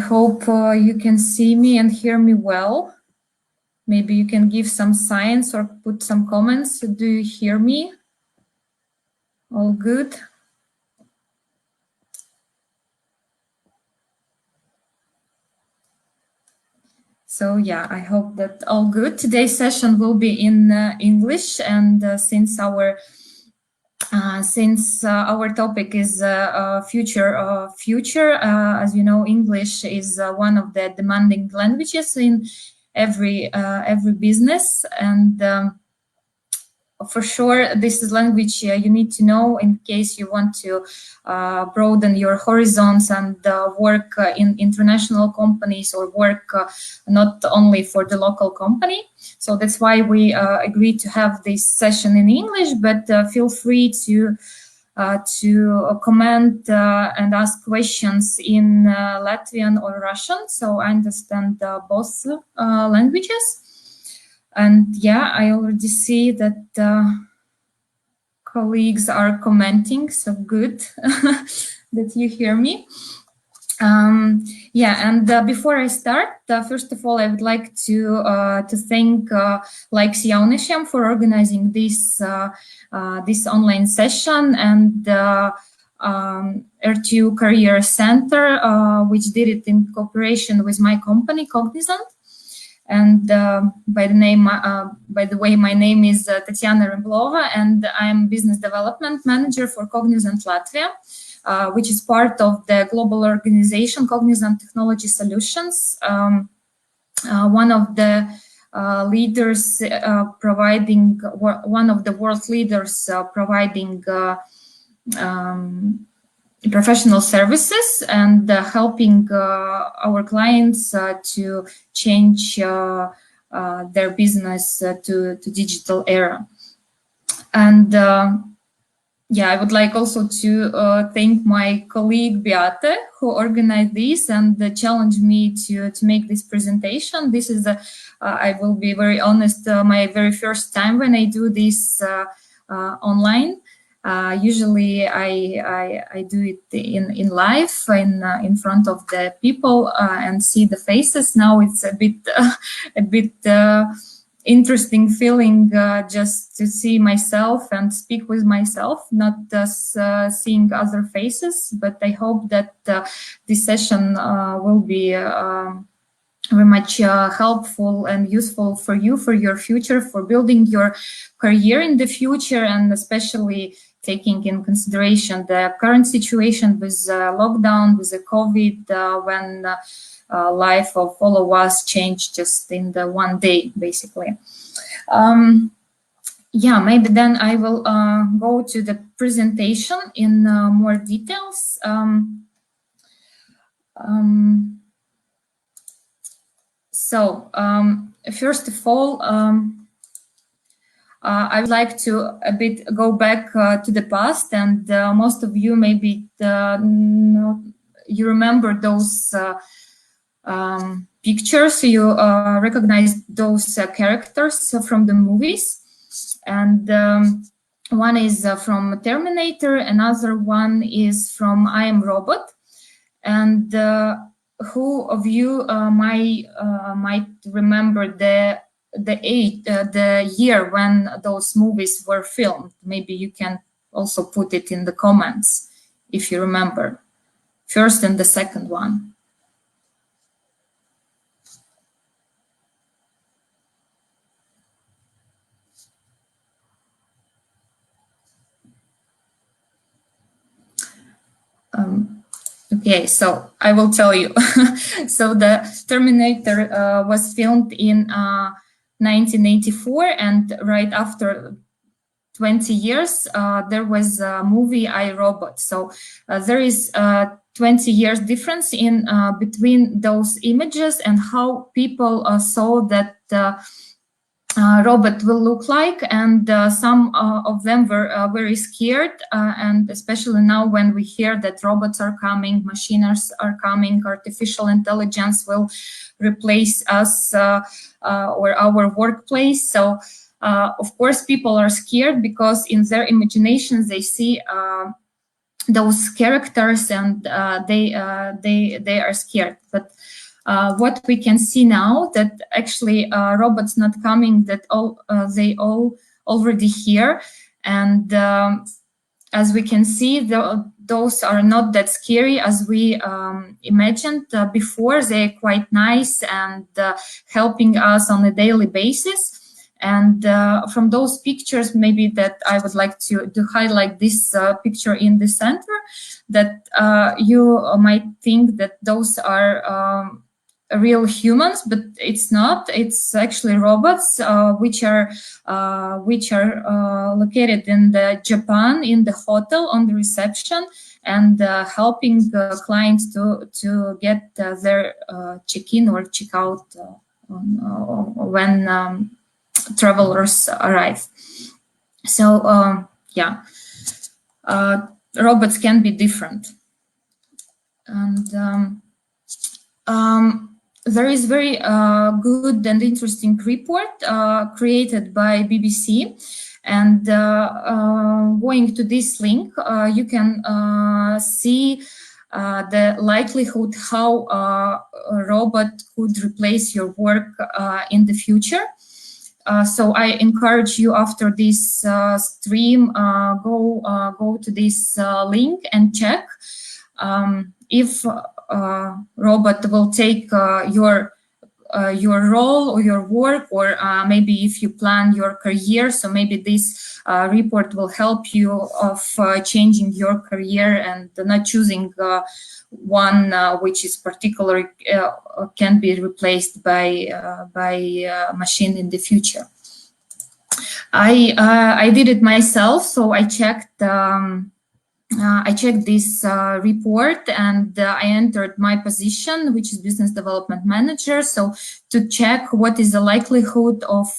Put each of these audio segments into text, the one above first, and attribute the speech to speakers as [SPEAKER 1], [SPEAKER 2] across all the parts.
[SPEAKER 1] hope you can see me and hear me well. Maybe you can give some signs or put some comments. Do you hear me? All good? So yeah, I hope that all good. Today's session will be in English, and since our topic is future, as you know, English is one of the demanding languages in every business, and for sure, this is language you need to know in case you want to broaden your horizons and work in international companies or work not only for the local company. So that's why we agreed to have this session in English, but feel free to comment and ask questions in Latvian or Russian. So I understand both languages. And yeah, I already see that colleagues are commenting, so good that you hear me. Yeah, and before I start, first of all, I would like to thank tīkli for organizing this online session, and R2 Career Center, which did it in cooperation with my company, Cognizant. And by the way, my name is Tatjana Riblova, and I'm Business Development Manager for Cognizant Latvia, which is part of the global organization Cognizant Technology Solutions, one of the leaders providing, one of the world leaders providing professional services and helping our clients to change their business to digital era. And yeah, I would like also to thank my colleague Beate, who organized this and challenged me to make this presentation. This is, I will be very honest, my very first time when I do this online. Usually I do it in live, in front of the people and see the faces. Now it's a bit interesting feeling just to see myself and speak with myself, not seeing other faces. But I hope that this session will be very much helpful and useful for you, for your future, for building your career in the future, and especially taking in consideration the current situation with lockdown, with the COVID, when life of all of us changed just in the one day, basically. Yeah, maybe then I will go to the presentation in more details. So first of all, I would like to a bit go back to the past, and most of you maybe you remember those pictures, you recognize those characters from the movies, and one is from Terminator, another one is from I Am Robot, and who of you might remember the year when those movies were filmed? Maybe you can also put it in the comments if you remember, first and the second one. Okay, so I will tell you. So the Terminator was filmed in 1984, and right after 20 years, there was a movie I, Robot. So there is 20 years difference in between those images and how people saw that robot will look like, and some of them were very scared, and especially now when we hear that robots are coming, machines are coming, artificial intelligence will replace us or our workplace. So of course people are scared because in their imaginations they see those characters, and they are scared. But what we can see now, that actually robots not coming, that they all already here, and as we can see, those are not that scary as we imagined before. They're quite nice and helping us on a daily basis. And from those pictures, maybe that I would like to highlight this picture in the center, that you might think that those are real humans, but it's not. It's actually robots, which are located in Japan, in the hotel on the reception, and helping clients to get their check-in or check-out when travelers arrive. So yeah, robots can be different. And there is very good and interesting report created by BBC, and going to this link, you can see the likelihood how a robot could replace your work in the future. So I encourage you, after this stream, go to this link and check if robot will take your role or your work, or maybe if you plan your career. So maybe this report will help you of changing your career and not choosing one which is particularly can be replaced by machine in the future. I did it myself, so I checked this report, and I entered my position, which is business development manager. So to check what is the likelihood of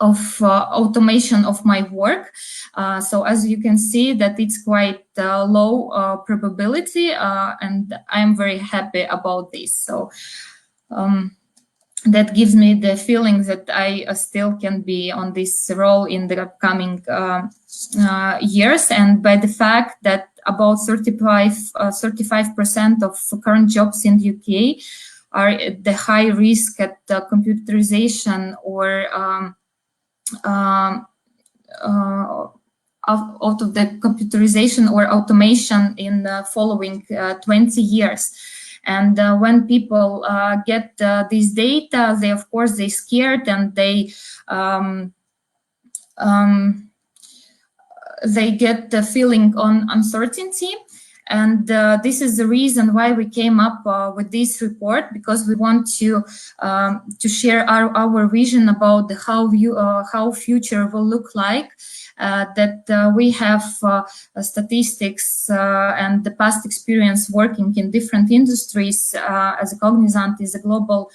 [SPEAKER 1] automation of my work. So as you can see, that it's quite low probability, and I'm very happy about this. So that gives me the feeling that I still can be on this role in the upcoming years. And by the fact that about 35% of current jobs in the UK are at the high risk at computerization or out of the computerization or automation in the following 20 years. And when people get this data, they, of course, they scared, and they get the feeling on uncertainty. And this is the reason why we came up with this report, because we want to share our vision about how future will look like. That we have statistics and the past experience working in different industries, as Cognizant is a global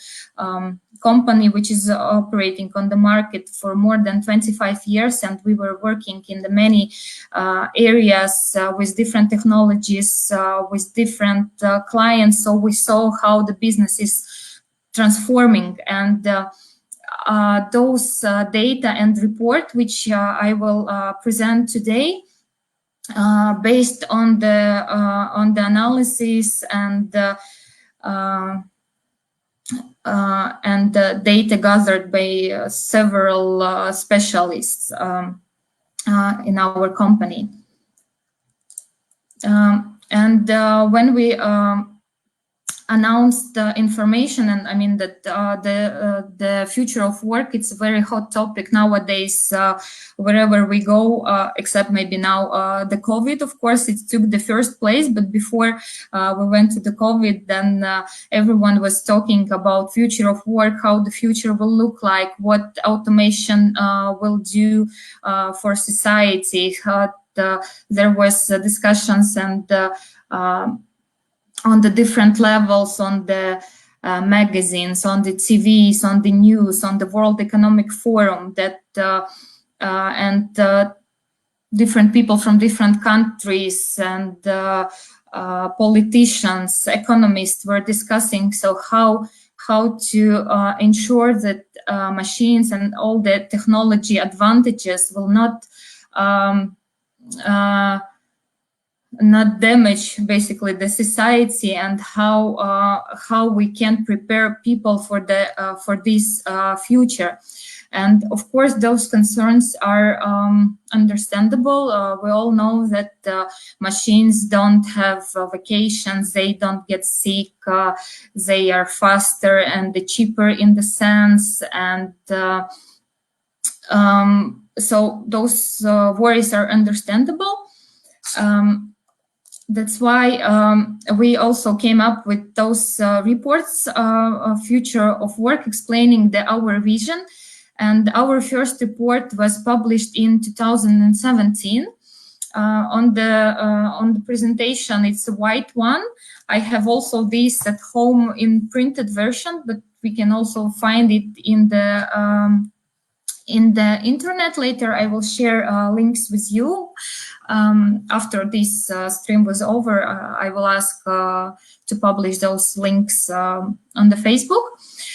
[SPEAKER 1] company which is operating on the market for more than 25 years, and we were working in the many areas with different technologies, with different clients. So we saw how the business is transforming, and those data and report, which I will present today, based on the analysis and data gathered by several specialists in our company. When we announced the information, and I mean that the future of work, it's a very hot topic nowadays, wherever we go, except maybe now the COVID, of course, it took the first place. But before we went to the COVID, then everyone was talking about future of work, how the future will look like, what automation will do for society. There was discussions and on the different levels, on the magazines, on the TVs, on the news, on the World Economic Forum, that different people from different countries and politicians, economists were discussing. So how to ensure that machines and all the technology advantages will not not damage basically the society, and how we can prepare people for this future. And of course, those concerns are understandable. We all know that machines don't have vacations, they don't get sick, they are faster and cheaper in the sense, and so those worries are understandable. That's why we also came up with those reports, Future of Work, explaining our vision. And our first report was published in 2017. On the presentation, it's a white one. I have also this at home in printed version, but we can also find it in the internet. Later, I will share links with you. After this stream was over, I will ask to publish those links on the Facebook.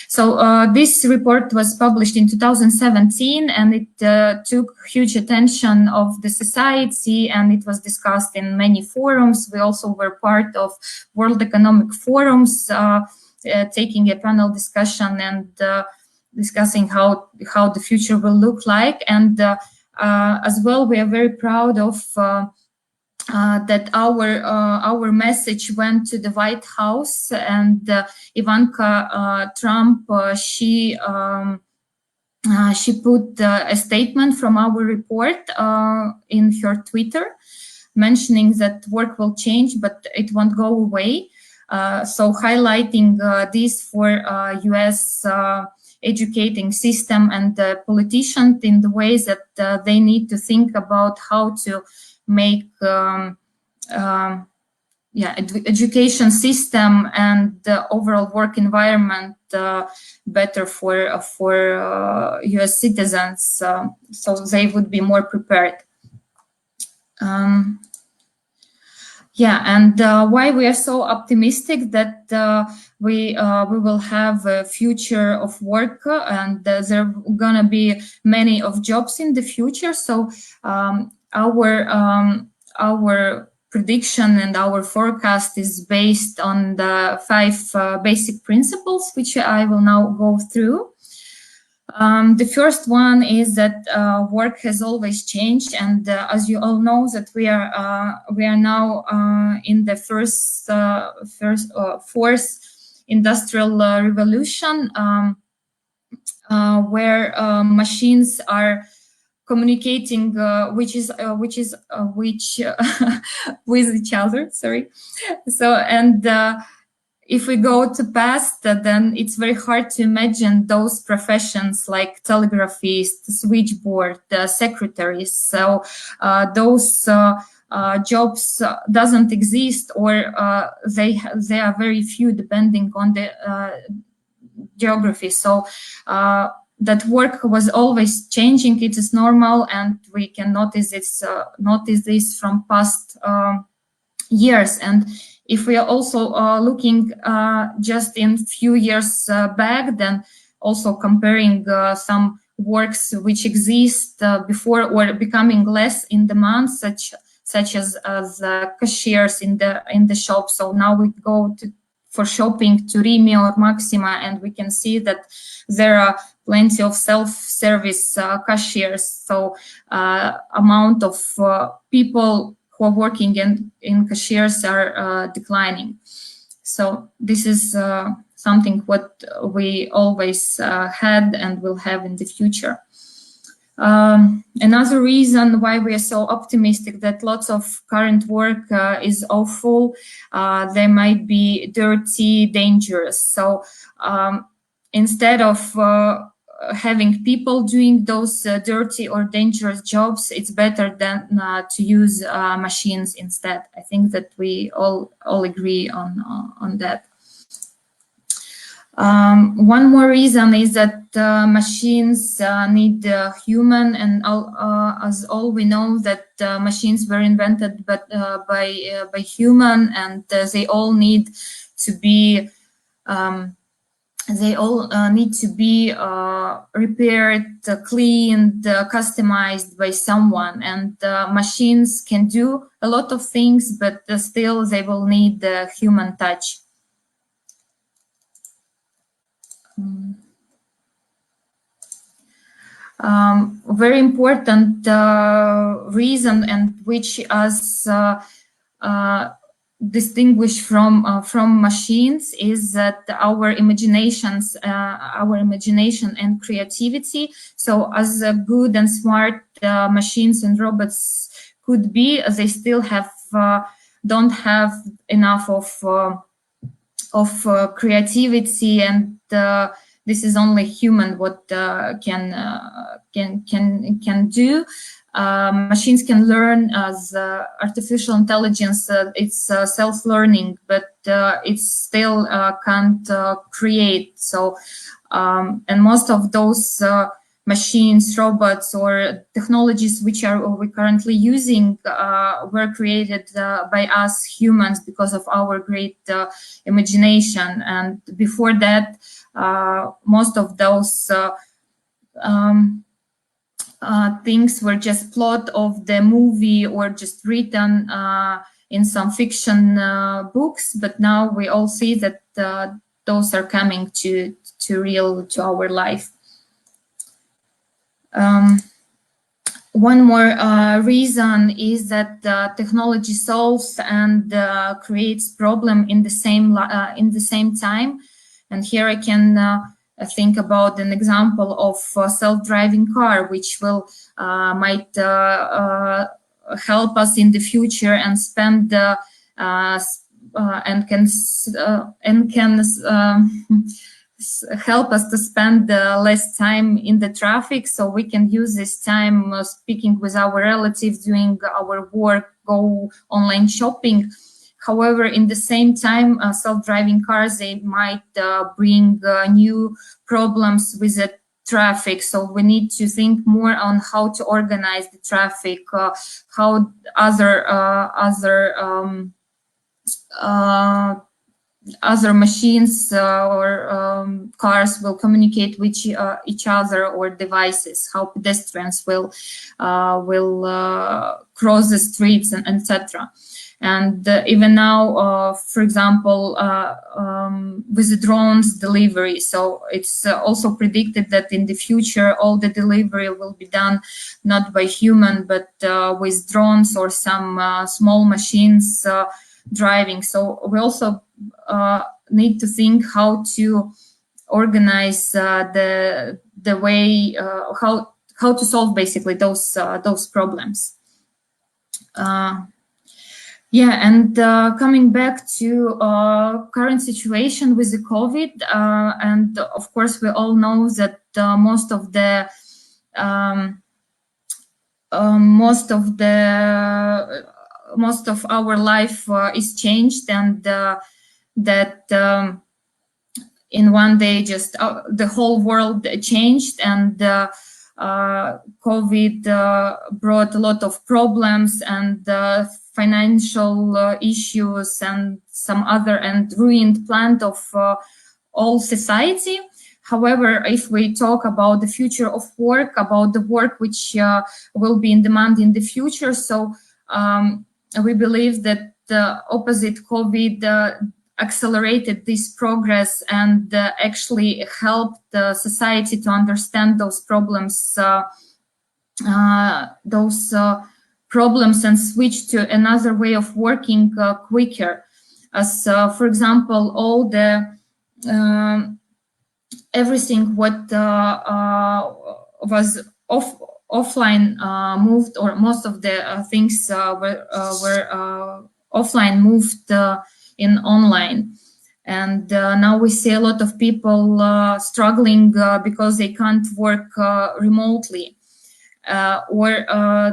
[SPEAKER 1] So this report was published in 2017, and it took huge attention of the society, and it was discussed in many forums. We also were part of World Economic Forums, taking a panel discussion and discussing how the future will look like. And as well, we are very proud of that our message went to the White House, and Ivanka Trump, she put a statement from our report in her Twitter, mentioning that work will change, but it won't go away. So highlighting this for US educating system and the politicians in the ways that they need to think about how to make education system and the overall work environment better for US citizens, so they would be more prepared. And why we are so optimistic that we will have a future of work, and there are gonna be many of jobs in the future. So our prediction and our forecast is based on the 5 basic principles, which I will now go through. The first one is that work has always changed, and as you all know, that we are now in the fourth industrial revolution, where machines are communicating with each other. Sorry. So and if we go to past, then it's very hard to imagine those professions like telegraphists, switchboard, secretaries. So those jobs doesn't exist, or they are very few, depending on the geography. So that work was always changing. It is normal, and we can notice this from past years. And if we are also looking just in few years back, then also comparing some works which exist before or becoming less in demand, such as cashiers in the shop. So now we go for shopping to Rimi or Maxima, and we can see that there are plenty of self-service cashiers. So amount of people who are working in cashiers are declining. So this is something what we always had and will have in the future. Another reason why we are so optimistic that lots of current work is awful, they might be dirty, dangerous. So instead of having people doing those dirty or dangerous jobs, it's better than to use machines instead. I think that we all agree on that. One more reason is that machines need human, and as all we know that machines were invented by human, and they all need to be they all need to be repaired, cleaned, customized by someone. And machines can do a lot of things, but still they will need the human touch. Very important reason, and which us distinguish from machines, is that our imagination and creativity. So as good and smart machines and robots could be, they still have don't have enough of creativity, and this is only human what can do. Machines can learn as artificial intelligence. It's self-learning, but it still can't create. So, and most of those machines, robots, or technologies which we're currently using were created by us humans because of our great imagination. And before that, most of those things were just plot of the movie or just written in some fiction books. But now we all see that those are coming to our life. One more reason is that technology solves and creates problem in the same time. And here I can think about an example of a self-driving car, which will might help us in the future and spend and can help us to spend less time in the traffic, so we can use this time speaking with our relatives, doing our work, go online shopping. However, in the same time, self-driving cars, they might bring new problems with the traffic. So we need to think more on how to organize the traffic, how other machines or cars will communicate with each other, or devices, how pedestrians will cross the streets, and etc. And even now, for example, with the drones delivery, so it's also predicted that in the future all the delivery will be done not by human, but with drones or some small machines driving. So we also need to think how to organize the way how to solve basically those problems. Yeah, and coming back to current situation with the COVID, and of course we all know that most of our life is changed, and that in one day just the whole world changed, and COVID brought a lot of problems and financial issues and some other, and ruined plan of all society. However, if we talk about the future of work, about the work which will be in demand in the future, so we believe that the opposite COVID accelerated this progress and actually helped the society to understand those problems, and switch to another way of working quicker. As for example, all the everything what was offline moved, or most of the things were offline moved in online. And now we see a lot of people struggling because they can't work remotely, or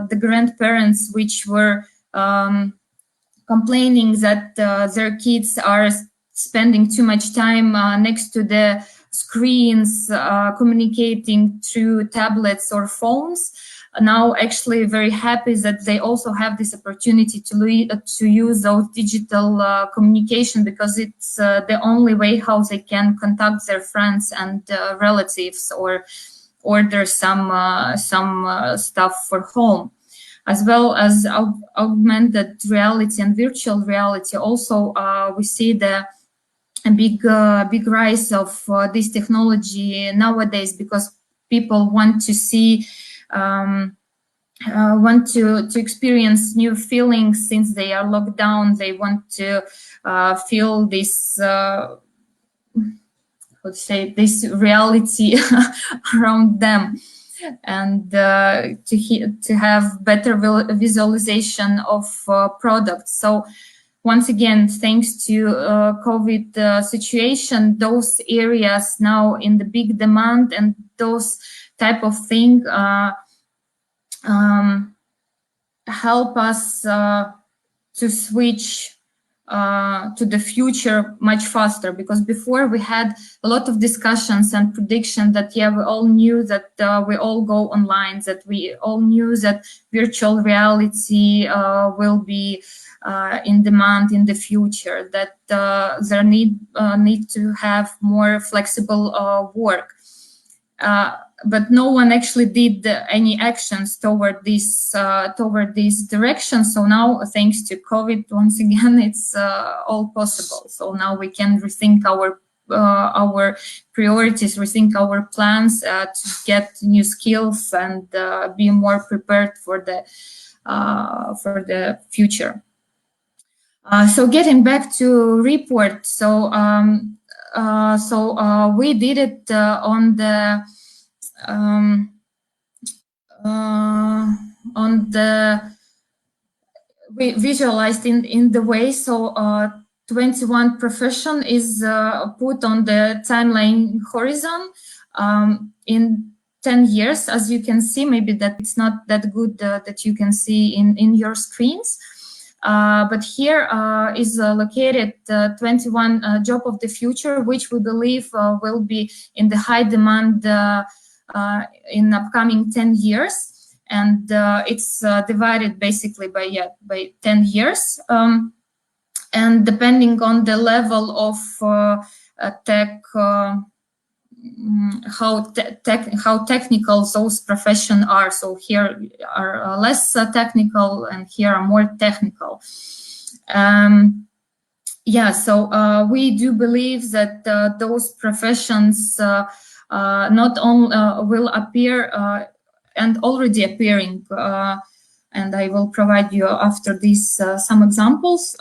[SPEAKER 1] the grandparents which were complaining that their kids are spending too much time next to the screens, communicating through tablets or phones. Now actually very happy that they also have this opportunity to use those digital communication, because it's the only way how they can contact their friends and relatives, or order some stuff for home, as well as augmented reality and virtual reality. Also, we see the big rise of this technology nowadays, because people want to see, want to experience new feelings since they are locked down. They want to feel this, let's say, this reality around them, and to have better visualization of products. So once again, thanks to COVID situation, those areas now in the big demand, and those type of thing help us to switch to the future much faster, because before we had a lot of discussions and prediction that, yeah, we all knew that we all go online, that we all knew that virtual reality will be in demand in the future, that there need to have more flexible work. But no one actually did any actions toward this direction. So now, thanks to COVID, once again, it's all possible. So now we can rethink our priorities, rethink our plans to get new skills and be more prepared for the future. So getting back to report, so we did it on the we visualized in the way. So 21 profession is put on the timeline horizon in 10 years, as you can see. Maybe that it's not that good that you can see in your screens. But here is located 21 job of the future, which we believe will be in the high demand in upcoming 10 years. And it's divided basically by 10 years. And depending on the level of tech, how technical those professions are. So here are less technical, and here are more technical. Yeah, so we do believe that those professions not only will appear and already appearing, and I will provide you after this some examples.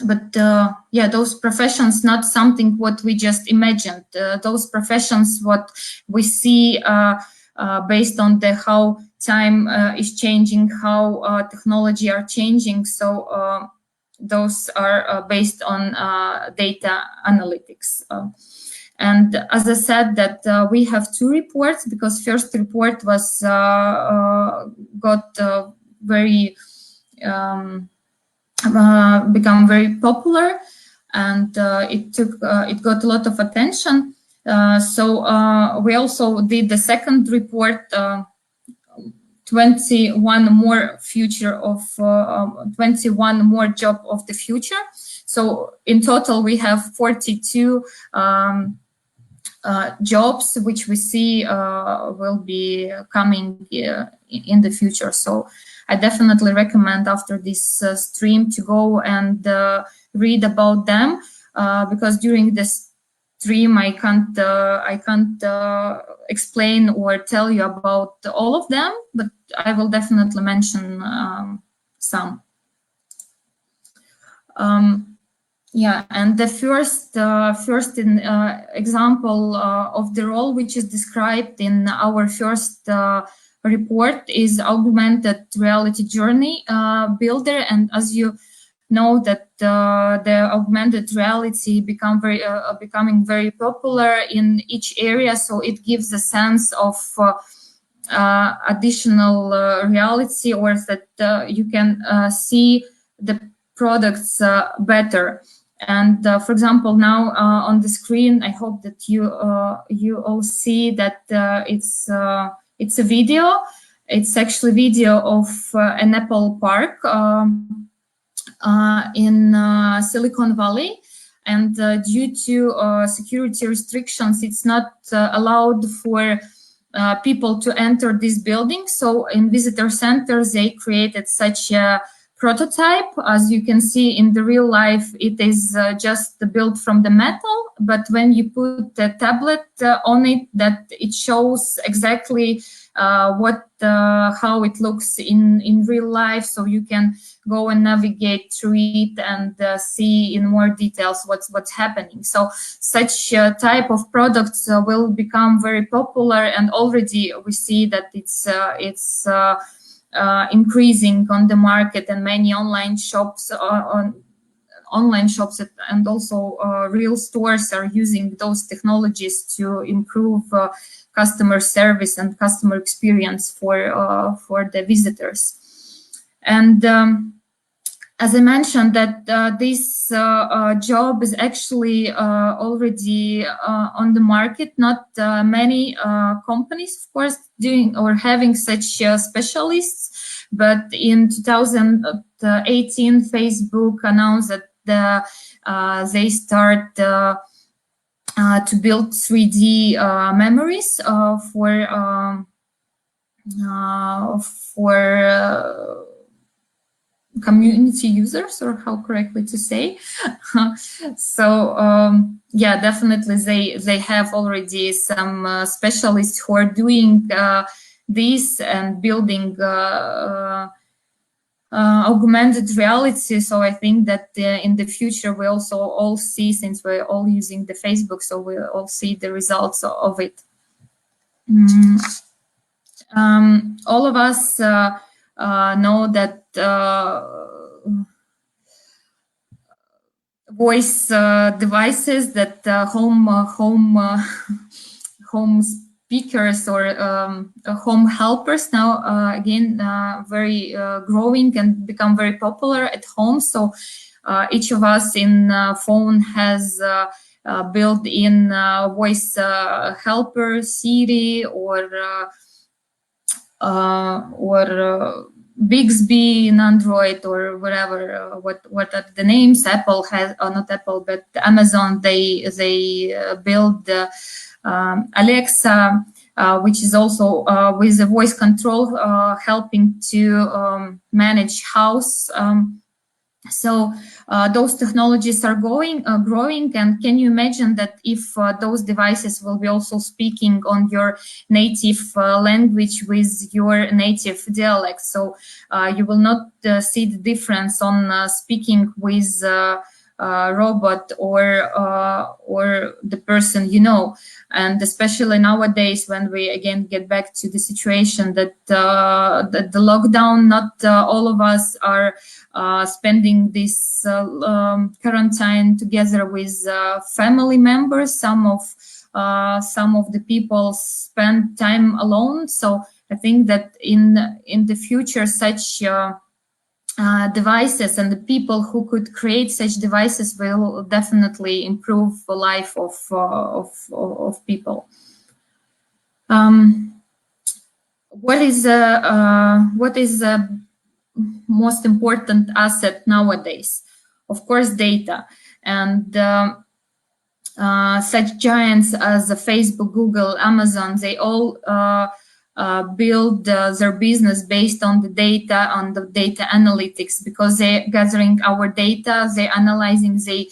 [SPEAKER 1] But yeah, those professions, not something what we just imagined. Those professions, what we see based on the how time is changing, how technology are changing. So those are based on data analytics. And as I said, that we have two reports, because first report was got very become very popular, and it got a lot of attention. So we also did the second report, 21 more future of 21 more job of the future. So in total, we have 42 jobs which we see will be coming in the future. So I definitely recommend after this stream to go and read about them, because during this stream I can't explain or tell you about all of them, but I will definitely mention some. Yeah, and the first example of the role which is described in our first report is augmented reality journey builder. And as you know that the augmented reality becoming very popular in each area, so it gives a sense of additional reality, or that you can see the products better. And for example, now on the screen, I hope that you all see that it's a video. It's actually video of an Apple park in Silicon Valley. And due to security restrictions, it's not allowed for people to enter this building. So in visitor centers, they created such a prototype. As you can see in the real life, it is just built from the metal, but when you put a tablet on it, that it shows exactly how it looks in real life, so you can go and navigate through it and see in more details what's happening. So such type of products will become very popular, and already we see that it's increasing on the market, and many online shops and also real stores are using those technologies to improve customer service and customer experience for the visitors. And as I mentioned, that this job is actually already on the market. Not many companies, of course, doing or having such specialists. But in 2018, Facebook announced that they start to build 3D memories for community users, or how correctly to say. So yeah, definitely they have already some specialists who are doing this and building augmented reality. So I think that in the future we also all see, since we're all using the Facebook, so we'll all see the results of it. All of us know that voice devices, that home speakers or home helpers now again very growing and become very popular at home. So each of us in phone has built-in voice helper, Siri or Bixby in Android, or whatever. What are the names? Apple has, or not Apple, but Amazon. They build Alexa, which is also with the voice control helping to manage house. So those technologies are growing, and can you imagine that if those devices will be also speaking on your native language with your native dialect? So you will not see the difference on speaking with robot or the person you know. And especially nowadays, when we again get back to the situation that the lockdown, not all of us are spending this quarantine together with family members. Some of the people spend time alone. So I think that in the future, such devices and the people who could create such devices will definitely improve the life of people. What is most important asset nowadays? Of course, data. And such giants as Facebook, Google, Amazon, they all build their business based on the data, on the data analytics, because they're gathering our data, they're analyzing, they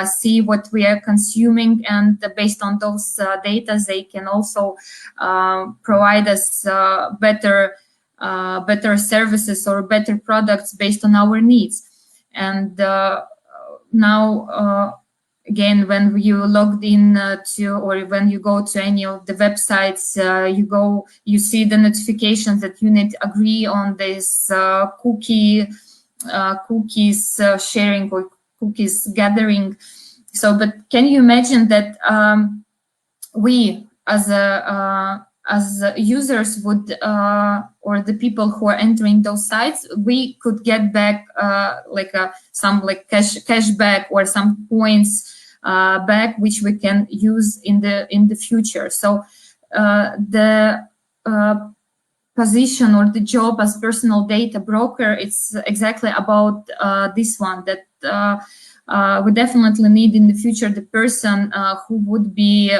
[SPEAKER 1] see what we are consuming, and based on those data, they can also provide us better services or better products based on our needs. And now, again, when you logged in or when you go to any of the websites, you see the notifications that you need to agree on this cookies sharing or cookies gathering. So, but can you imagine that we as as users would, or the people who are entering those sites, we could get back some cash back or some points back, which we can use in the future. So the position or the job as personal data broker, it's exactly about this one, that we definitely need in the future the person who would be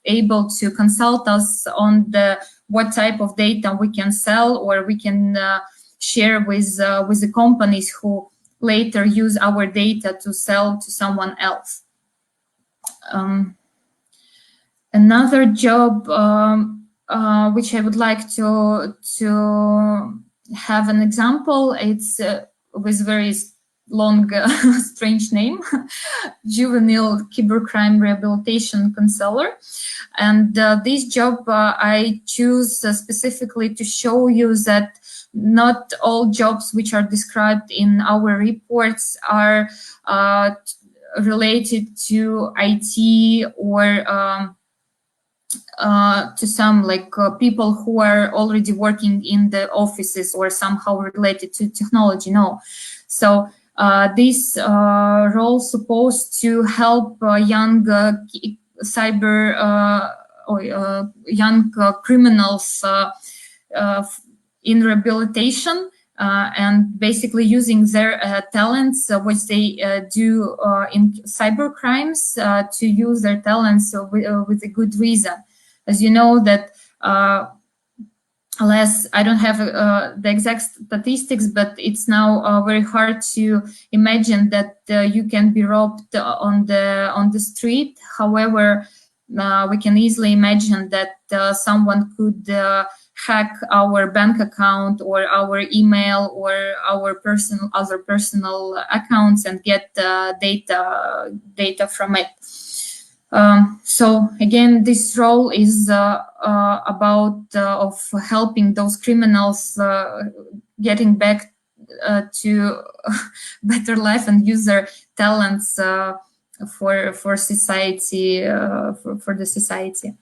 [SPEAKER 1] able to consult us on what type of data we can sell or we can share with the companies who later use our data to sell to someone else. Another job which I would like to have an example, it's with very long, strange name, Juvenile Cybercrime Rehabilitation Counselor. And this job I choose specifically to show you that not all jobs which are described in our reports are related to IT or to some people who are already working in the offices or somehow related to technology. No. So this role supposed to help young young criminals in rehabilitation and basically using their talents, which they do in cyber crimes, to use their talents with a good reason. As you know that, alas, I don't have the exact statistics, but it's now very hard to imagine that you can be robbed on the street. However, we can easily imagine that someone could hack our bank account or our email or our other personal accounts and get data from it. So again, this role is about of helping those criminals getting back to better life and use their talents for society, for the society.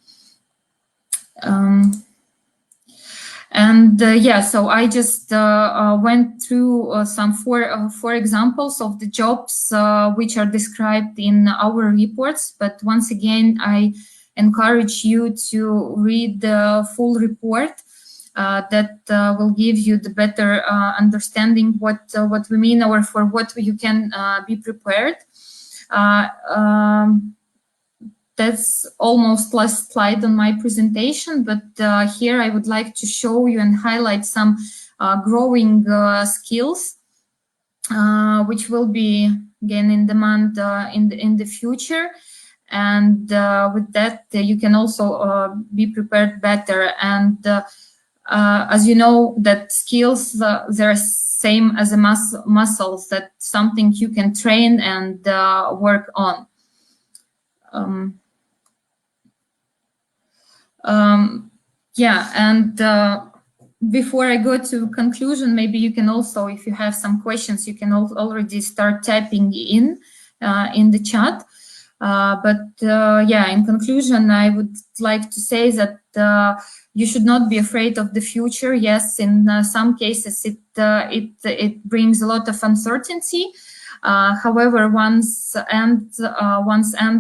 [SPEAKER 1] So I just went through some four examples of the jobs which are described in our reports. But once again, I encourage you to read the full report that will give you the better understanding what we mean or for what you can be prepared. That's almost last slide on my presentation, but here I would like to show you and highlight some growing skills, which will be again in demand in the future. And with that, you can also be prepared better. And as you know, that skills, they're same as a muscles, that something you can train and work on. Before I go to conclusion, maybe you can also, if you have some questions, you can already start typing in the chat. In conclusion, I would like to say that you should not be afraid of the future. Yes, in some cases it brings a lot of uncertainty. However, one's end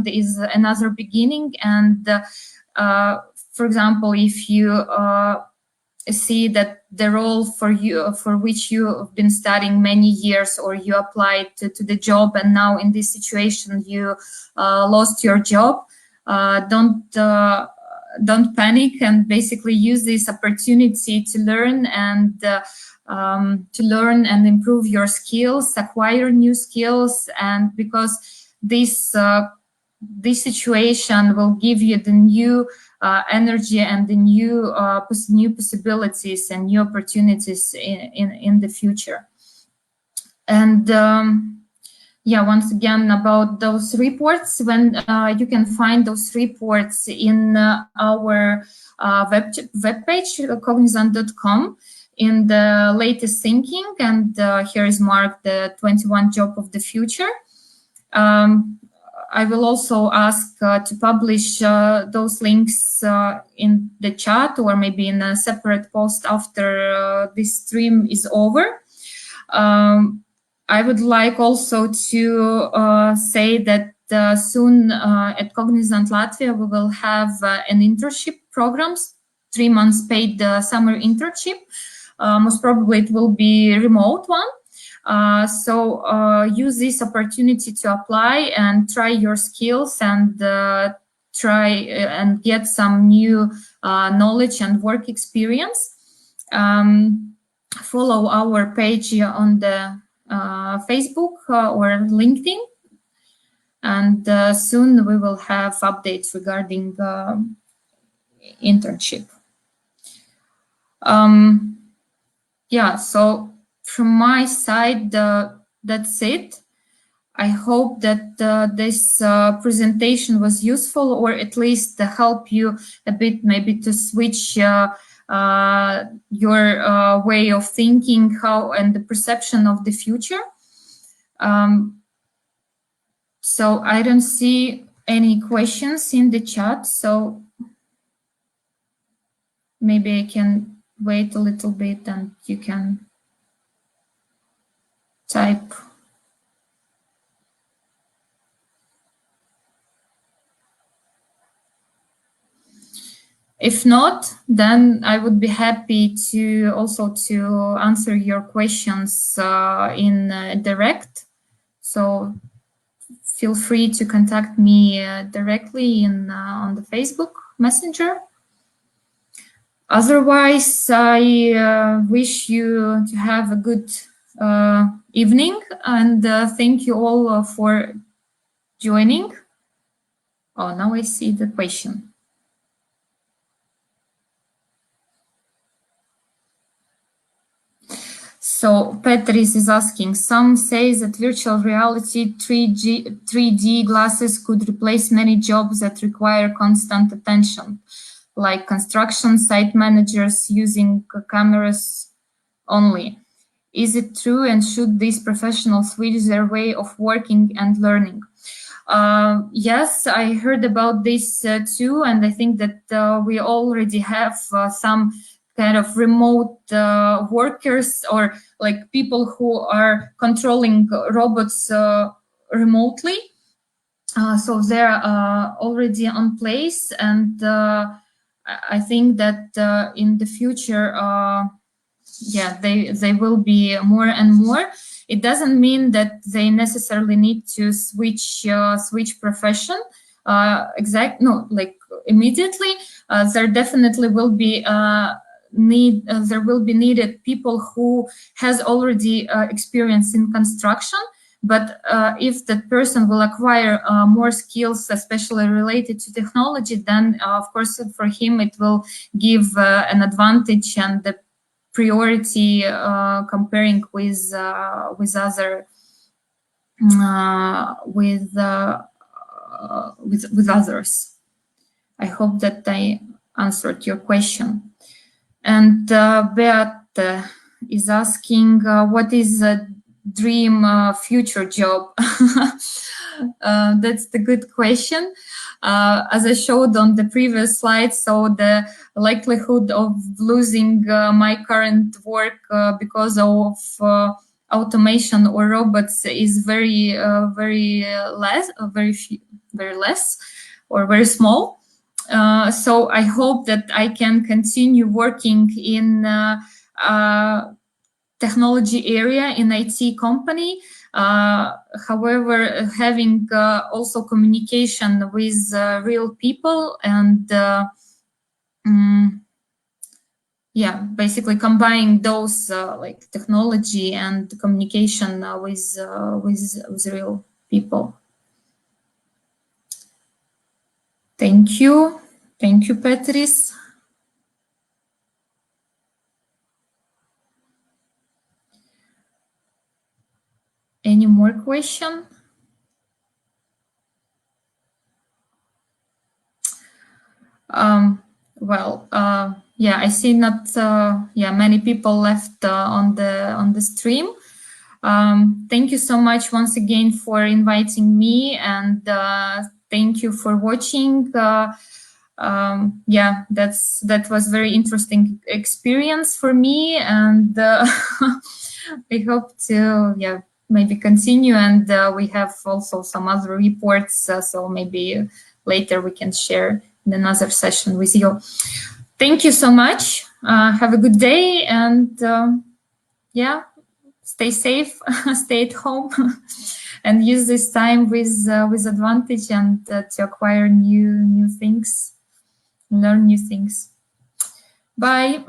[SPEAKER 1] is another beginning. And for example, if you see that the role for which you have been studying many years, or you applied to the job and now in this situation you lost your job, don't panic, and basically use this opportunity to learn and improve your skills, acquire new skills, and because this situation will give you the new energy and the new possibilities and new opportunities in the future. And once again, about those reports, when you can find those reports in our webpage, cognizant.com, in the latest thinking, and here is marked the 21 job of the future. I will also ask to publish those links in the chat or maybe in a separate post after this stream is over. I would like also to say that soon at Cognizant Latvia we will have an internship programs, 3 months paid summer internship. Most probably it will be a remote one. So use this opportunity to apply and try your skills and try and get some new knowledge and work experience. Follow our page on the Facebook or LinkedIn, and soon we will have updates regarding internship. Yeah, so from my side, that's it. I hope that this presentation was useful, or at least help you a bit maybe to switch your way of thinking how and the perception of the future. So I don't see any questions in the chat, so maybe I can wait a little bit and you can type. If not, then I would be happy to also to answer your questions in direct. So feel free to contact me directly in on the Facebook Messenger. Otherwise, I wish you to have a good evening, and thank you all for joining. Oh, now I see the question. So Petris is asking, some say that virtual reality 3D glasses could replace many jobs that require constant attention, like construction site managers using cameras only. Is it true, and should these professionals switch their way of working and learning? Yes, I heard about this too, and I think that we already have some kind of remote workers or like people who are controlling robots remotely. So they're already on place, and I think that in the future, yeah, they will be more and more. It doesn't mean that they necessarily need to switch profession. Like immediately. There definitely will be there will be needed people who has already experience in construction. But if that person will acquire more skills, especially related to technology, then of course for him it will give an advantage and the priority comparing with other with others. I hope that I answered your question. And Beat is asking, what is a dream future job? That's the good question. As I showed on the previous slide, so the likelihood of losing my current work because of automation or robots is very less, very less, or very small. So I hope that I can continue working in technology area in IT company. However, having also communication with real people and yeah, basically combining those like technology and communication with real people. Thank you, Petris. Any more question? Well, yeah, I see not many people left on the stream. Thank you so much once again for inviting me, and thank you for watching. Yeah, that was very interesting experience for me, and I hope to maybe continue, and we have also some other reports, so maybe later we can share in another session with you. Thank you so much. Have a good day, and stay safe, stay at home, and use this time with advantage, and to acquire new things, learn new things. Bye.